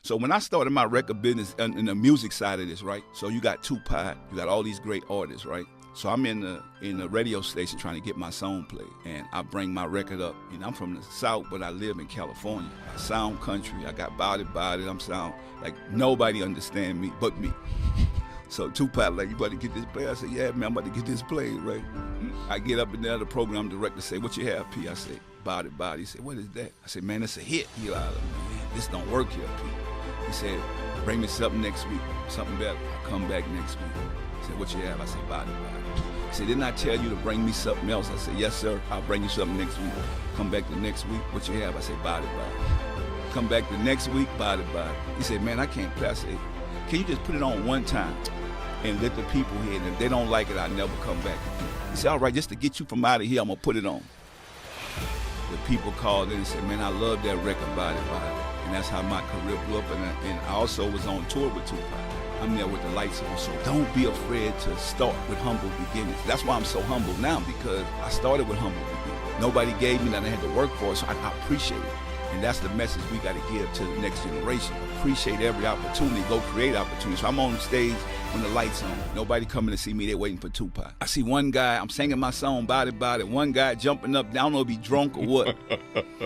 So when I started my record business in the music side of this, right? So you got Tupac, you got all these great artists, right? So I'm in the radio station trying to get my song played, and I bring my record up. You know, I'm from the South, but I live in California. I sound country. I got body. I'm sound like nobody understand me but me. So Tupac like, you about to get this played? I said, yeah, man, I'm about to get this played, right? I get up in there, the program director say, what you have, P? I say, body. He said, what is that? I said, man, it's a hit. He like, man, this don't work here, P. He said, bring me something next week, something better. I come back next week. He said, what you have? I said, body. He said, didn't I tell you to bring me something else? I said, yes, sir. I'll bring you something next week. Come back the next week. What you have? I said, body. Come back the next week, body. He said, man, I can't play. I said, can you just put it on one time and let the people hear it? And if they don't like it, I'll never come back again. He said, all right, just to get you from out of here, I'm going to put it on. The people called in and said, man, I love that record, body. And that's how my career blew up. And I also was on tour with Tupac. I'm there with the lights on. So don't be afraid to start with humble beginnings. That's why I'm so humble now, because I started with humble beginnings. Nobody gave me nothing I had to work for, so I appreciate it. And that's the message we got to give to the next generation. Appreciate every opportunity, go create opportunities. So I'm on stage when the lights on. Nobody coming to see me, they waiting for Tupac. I see one guy, I'm singing my song, body. One guy jumping up, I don't know if he drunk or what.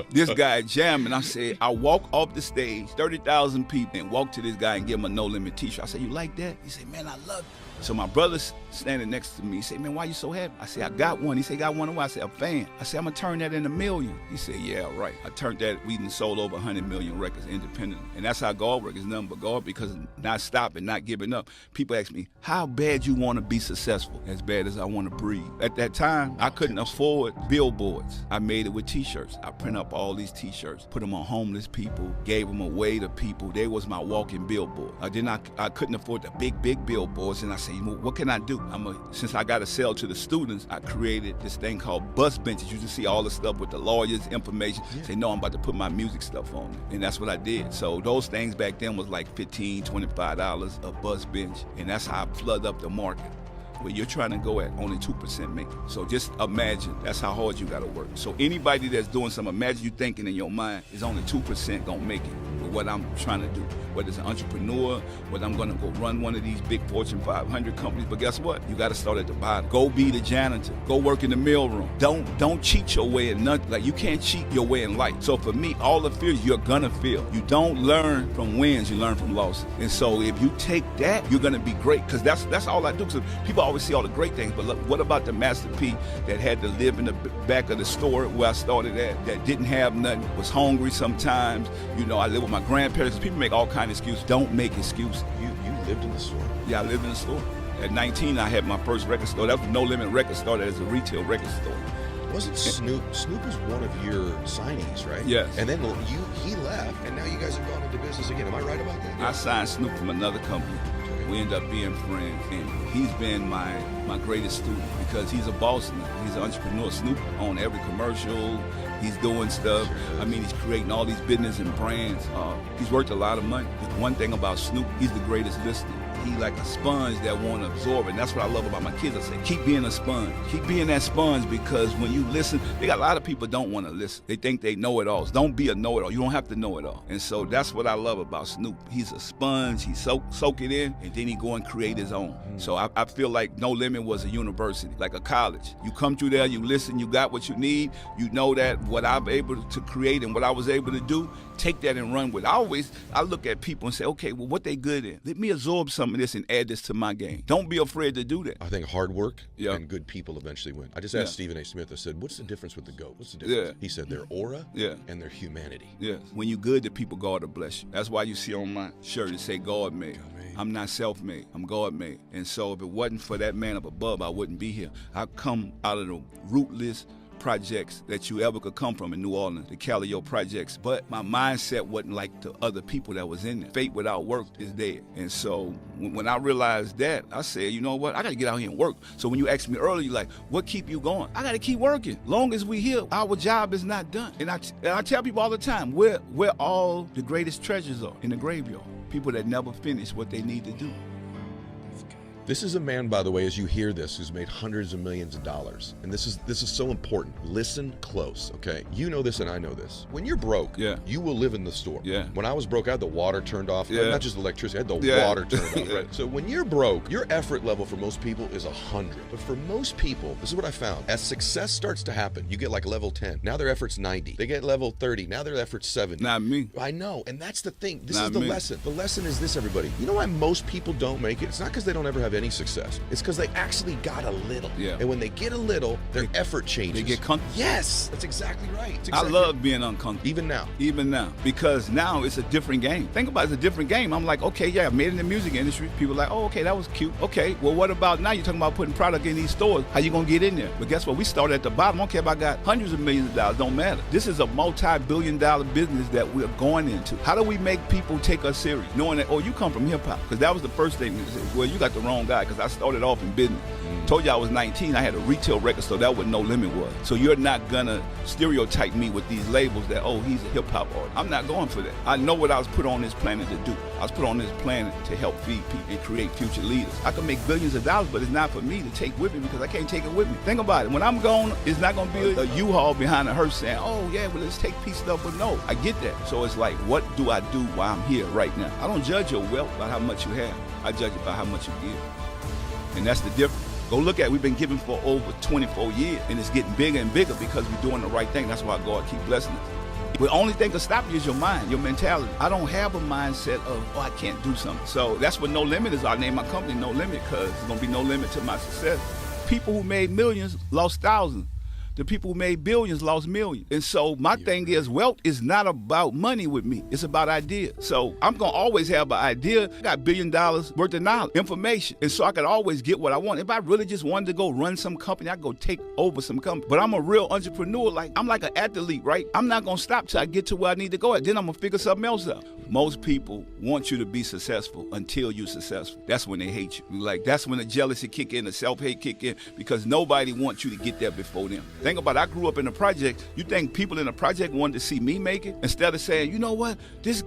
This guy jamming. I said, I walk off the stage, 30,000 people, and walk to this guy and give him a No Limit t-shirt. I said, you like that? He said, man, I love it. So my brother's standing next to me. He said, man, why you so happy? I said, I got one. He said, got one of what? I said, a fan. I said, I'm going to turn that into $1 million. He said, yeah, right. I turned that, we done sold over 100 million records independently. And that's how God works. It's nothing but God, because not stopping, not giving up. People ask me, how bad you want to be successful? As bad as I want to breathe. At that time, I couldn't afford billboards. I made it with t-shirts. I print up all these t-shirts, put them on homeless people, gave them away to people. They was my walking billboard. I couldn't afford the big billboards, and I said, what can I do? Since I got to sell to the students, I created this thing called bus benches. You just see all the stuff with the lawyers' information. Yeah. Say, no, I'm about to put my music stuff on it. And that's what I did. So those things back then was like $15, $25 a bus bench. And that's how I flood up the market. Where you're trying to go at, only 2% make it. So just imagine, that's how hard you gotta work. So anybody that's doing something, imagine you thinking in your mind, is only 2% gonna make it with what I'm trying to do. Whether it's an entrepreneur, whether I'm gonna go run one of these big Fortune 500 companies, but guess what? You gotta start at the bottom. Go be the janitor, go work in the mailroom. Don't cheat your way in nothing. Like, you can't cheat your way in life. So for me, all the fears you're gonna feel. You don't learn from wins, you learn from losses. And so if you take that, you're gonna be great, because that's all I do. So people always see all the great things, but look, what about the Master P that had to live in the back of the store where I started at, that didn't have nothing, was hungry sometimes? You know, I lived with my grandparents. People make all kinds of excuses. Don't make excuses. You lived in the store? Yeah, I lived in the store. At 19, I had my first record store. That was No Limit Record Store. That is a retail record store. Wasn't Snoop? Snoop was one of your signees, right? Yes. And then he left, and now you guys have gone into business again. Am I right about that? I signed Snoop from another company. We ended up being friends, and he's been my greatest student, because he's a boss now. He's an entrepreneur. Snoop on every commercial. He's doing stuff. Sure. I mean, he's creating all these business and brands. He's worth a lot of money. One thing about Snoop, he's the greatest listener. He like a sponge that want to absorb it. And that's what I love about my kids. I say, keep being a sponge. Keep being that sponge, because when you listen, they got a lot of people don't want to listen. They think they know it all. Don't be a know-it-all. You don't have to know it all. And so that's what I love about Snoop. He's a sponge. He soak it in, and then he go and create his own. So I feel like No Limit was a university, like a college. You come through there, you listen, you got what you need. You know that what I'm able to create and what I was able to do, take that and run with it. I look at people and say, okay, well, what they good in? Let me absorb some of this and add this to my game. Don't be afraid to do that. I think hard work and good people eventually win. I just asked Stephen A. Smith, I said, what's the difference with the GOAT? What's the difference? He said their aura and their humanity. Yes. When you're good to people, God will bless you. That's why you see on my shirt it say God made. I'm not self-made, I'm God-made. And so if it wasn't for that man up above, I wouldn't be here. I come out of the rootless projects that you ever could come from in New Orleans, the Calio projects, but my mindset wasn't like the other people that was in there. Faith without work is dead. And so when I realized that, I said, you know what, I gotta get out here and work. So when you asked me earlier, like, what keep you going? I gotta keep working. Long as we here, our job is not done. And I tell people all the time, where all the greatest treasures are, in the graveyard. People that never finish what they need to do. This is a man, by the way, as you hear this, who's made hundreds of millions of dollars. And this is so important. Listen close, okay? You know this and I know this. When you're broke, you will live in the store. When I was broke, I had the water turned off. Not just electricity, I had the water turned off. Right? So when you're broke, your effort level for most people is 100. But for most people, this is what I found. As success starts to happen, you get like level 10. Now their effort's 90. They get level 30. Now their effort's 70. Not me. I know. And that's the thing. This is the lesson. The lesson is this, everybody. You know why most people don't make it? It's not because they don't ever have any success. It's because they actually got a little. And when they get a little, their effort changes. They get comfortable. Yes, that's exactly right. I love being uncomfortable. Even now. Even now. Because now it's a different game. Think about it, it's a different game. I'm like, okay, I made it in the music industry. People are like, oh, okay, that was cute. Okay, well, what about now? You're talking about putting product in these stores. How you going to get in there? But guess what? We started at the bottom. I don't care if I got hundreds of millions of dollars. Don't matter. This is a multi-billion-dollar business that we're going into. How do we make people take us serious? Knowing that, oh, you come from hip-hop. Because that was the first thing. Well, you got the wrong guy because I started off in business. Told you I was 19. I had a retail record store. That what No Limit was. So you're not going to stereotype me with these labels that, oh, he's a hip-hop artist. I'm not going for that. I know what I was put on this planet to do. I was put on this planet to help feed people and create future leaders. I can make billions of dollars, but it's not for me to take with me because I can't take it with me. Think about it. When I'm gone, it's not going to be a U-Haul behind a hearse saying, oh, yeah, well, let's take pieces of it. But no, I get that. So it's like, what do I do while I'm here right now? I don't judge your wealth by how much you have. I judge it by how much you give. And that's the difference. Go look at it. We've been giving for over 24 years, and it's getting bigger and bigger because we're doing the right thing. That's why God keep blessing us. The only thing to stop you is your mind, your mentality. I don't have a mindset of, oh, I can't do something. So that's what No Limit is. I named my company No Limit because there's going to be no limit to my success. People who made millions lost thousands. The people who made billions lost millions. And so my thing is, wealth is not about money with me. It's about ideas. So I'm going to always have an idea. I got $1 billion worth of knowledge, information. And so I could always get what I want. If I really just wanted to go run some company, I could go take over some company. But I'm a real entrepreneur. I'm like an athlete, right? I'm not going to stop till I get to where I need to go at. Then I'm going to figure something else out. Most people want you to be successful until you're successful. That's when they hate you. That's when the jealousy kick in, the self-hate kick in, because nobody wants you to get there before them. Think about it. I grew up in a project. You think people in a project wanted to see me make it? Instead of saying, you know what, this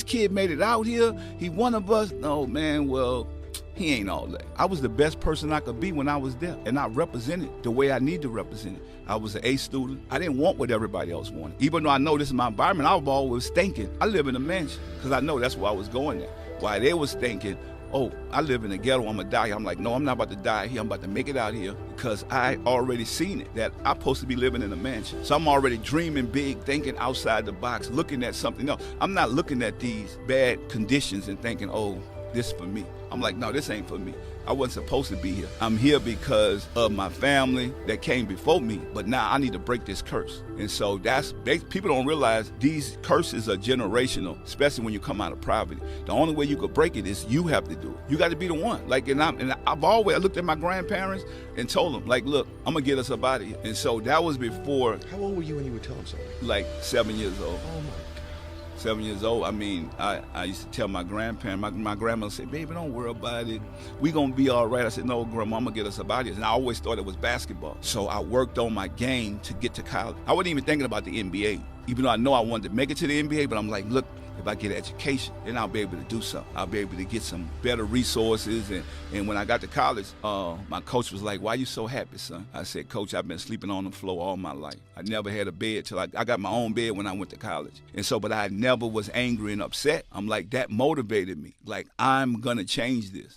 kid made it out here. He one of us. No, man, well, he ain't all that. I was the best person I could be when I was there, and I represented the way I need to represent it. I was an A student. I didn't want what everybody else wanted. Even though I know this is my environment, I was always thinking, I live in a mansion, because I know that's where I was going at. While they was thinking, oh, I live in the ghetto, I'm gonna die here. I'm like, no, I'm not about to die here. I'm about to make it out here because I already seen it, that I'm supposed to be living in a mansion. So I'm already dreaming big, thinking outside the box, looking at something else. I'm not looking at these bad conditions and thinking, oh, this for me. I'm like, no, this ain't for me. I wasn't supposed to be here. I'm here because of my family that came before me, but now I need to break this curse. And so people don't realize these curses are generational, especially when you come out of poverty. The only way you could break it is you have to do it. You got to be the one. I've always looked at my grandparents and told them, look, I'm gonna get us up out of here. And so that was before. How old were you when you would tell them something? Like 7 years old. Oh my. 7 years old. I mean, I used to tell my grandparents, my grandmother said, baby, don't worry about it. We gonna be all right. I said, no, grandma, I'm gonna get us about it. And I always thought it was basketball. So I worked on my game to get to college. I wasn't even thinking about the NBA, even though I know I wanted to make it to the NBA, but I'm like, look, if I get education, then I'll be able to do something. I'll be able to get some better resources. And when I got to college, my coach was like, why you so happy, son? I said, Coach, I've been sleeping on the floor all my life. I never had a bed till I got my own bed when I went to college. And so, but I never was angry and upset. I'm like, that motivated me. Like, I'm gonna change this.